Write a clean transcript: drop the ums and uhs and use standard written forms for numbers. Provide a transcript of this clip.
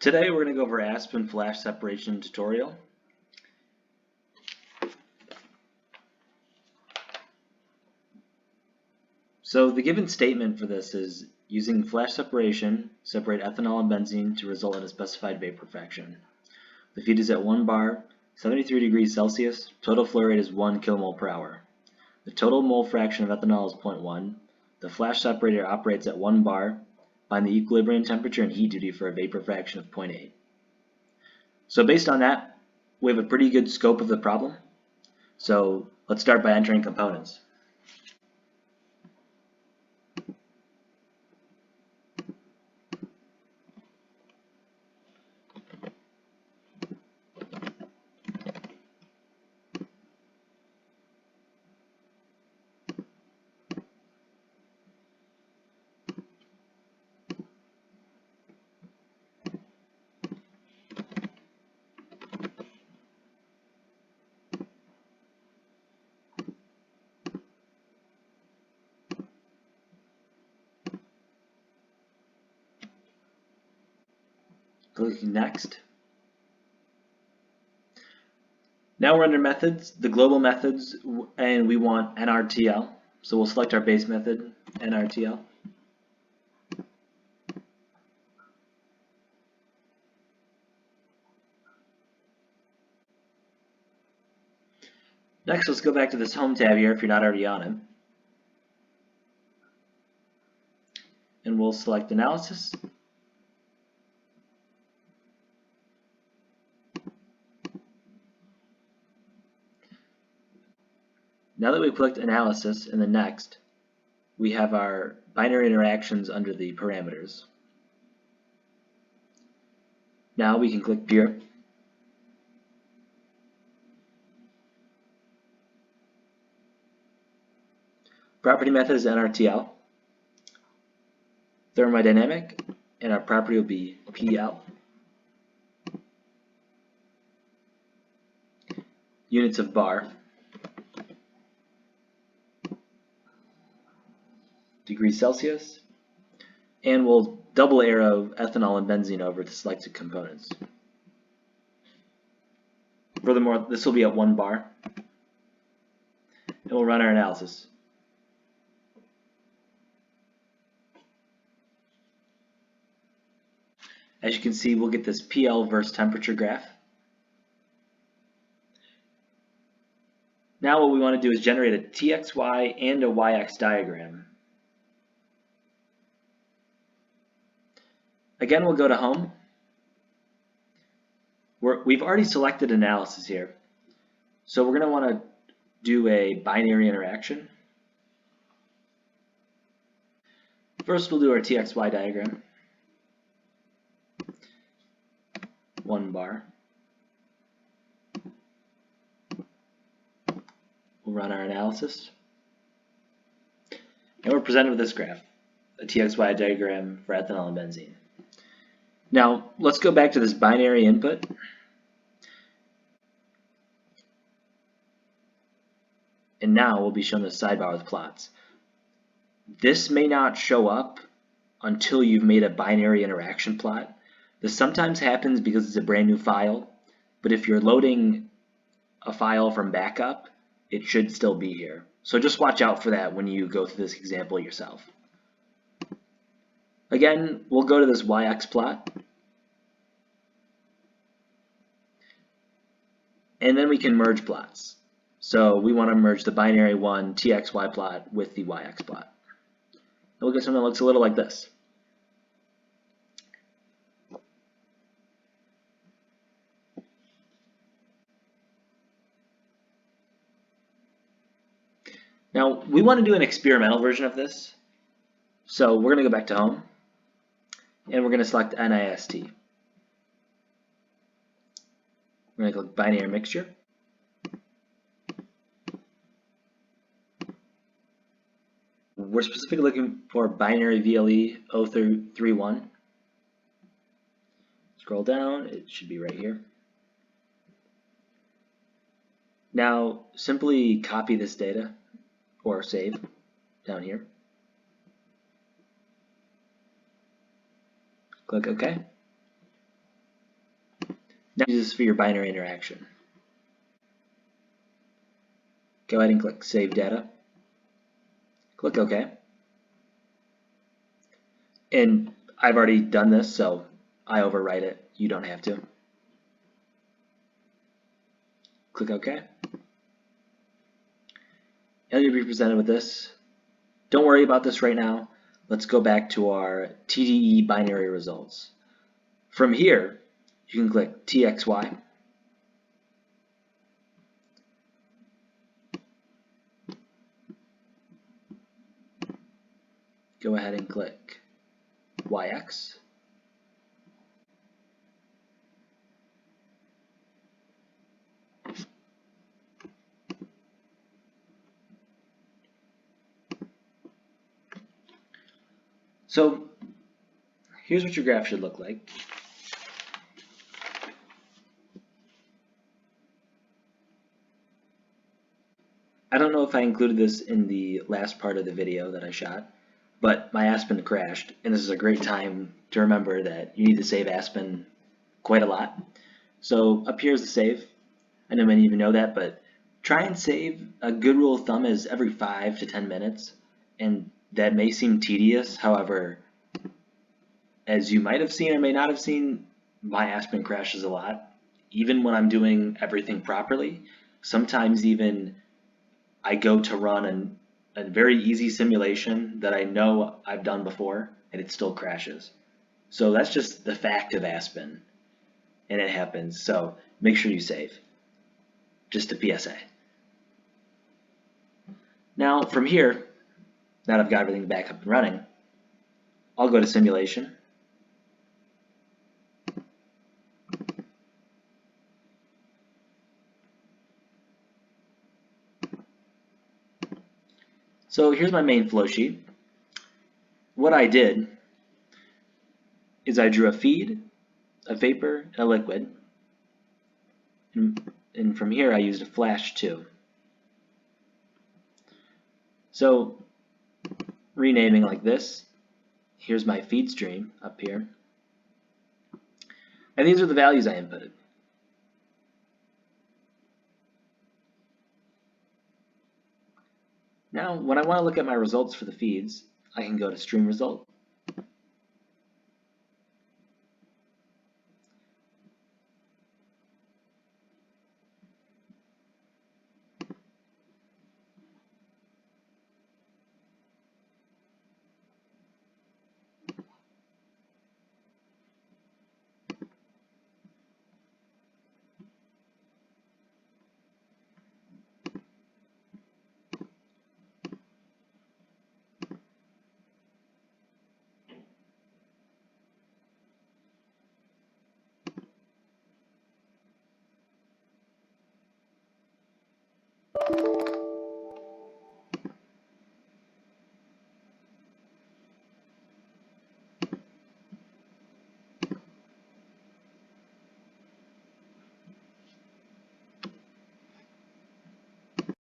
Today we're going to go over Aspen flash separation tutorial. So the given statement for this is using flash separation, separate ethanol and benzene to result in a specified vapor fraction. The feed is at 1 bar, 73 degrees Celsius, total flow rate is 1 kilomole per hour. The total mole fraction of ethanol is 0.1. The flash separator operates at 1 bar. Find the equilibrium temperature and heat duty for a vapor fraction of 0.8. So based on that, we have a pretty good scope of the problem. So let's start by entering components. Clicking next. Now we're under methods, the global methods, and we want NRTL. So we'll select our base method, NRTL. Next, let's go back to this home tab here if you're not already on it. And we'll select analysis. Now that we've clicked analysis and then next, we have our binary interactions under the parameters. Now we can click pure. Property method is NRTL. Thermodynamic, and our property will be PL. Units of bar. Degrees Celsius, and we'll double arrow ethanol and benzene over the selected components. Furthermore, this will be at 1 bar, and we'll run our analysis. As you can see, we'll get this PL versus temperature graph. Now what we want to do is generate a TXY and a YX diagram. Again, we'll go to home. We've already selected analysis here. So we're going to want to do a binary interaction. First, we'll do our TXY diagram. 1 bar. We'll run our analysis. And we're presented with this graph, a TXY diagram for ethanol and benzene. Now, let's go back to this binary input. And now we'll be shown the sidebar with plots. This may not show up until you've made a binary interaction plot. This sometimes happens because it's a brand new file, but if you're loading a file from backup, it should still be here. So just watch out for that when you go through this example yourself. Again, we'll go to this YX plot. And then we can merge plots. So we want to merge the binary 1 TXY plot with the YX plot. And we'll get something that looks a little like this. Now, we want to do an experimental version of this. So we're going to go back to home, and we're going to select NIST. We're going to click binary mixture. We're specifically looking for binary VLE 031. Scroll down, it should be right here. Now, simply copy this data or save down here. Click OK. Now use this for your binary interaction. Go ahead and click Save Data. Click OK. And I've already done this, so I overwrite it. You don't have to. Click OK. And you'll be presented with this. Don't worry about this right now. Let's go back to our TDE binary results. From here, you can click TXY. Go ahead and click YX. So here's what your graph should look like. I don't know if I included this in the last part of the video that I shot, but my Aspen crashed, and this is a great time to remember that you need to save Aspen quite a lot. So up here is the save. I know many of you know that, but try and save. A good rule of thumb is every 5 to 10 minutes, and that may seem tedious. However, as you might have seen or may not have seen, my Aspen crashes a lot. Even when I'm doing everything properly, sometimes even I go to run a very easy simulation that I know I've done before, and it still crashes. So that's just the fact of Aspen, and it happens. So make sure you save. Just a PSA. Now from here, now that I've got everything back up and running, I'll go to simulation. So here's my main flow sheet. What I did is I drew a feed, a vapor, and a liquid. And from here I used a flash too. So renaming like this, here's my feed stream up here. And these are the values I inputted. Now, when I want to look at my results for the feeds, I can go to Stream Result,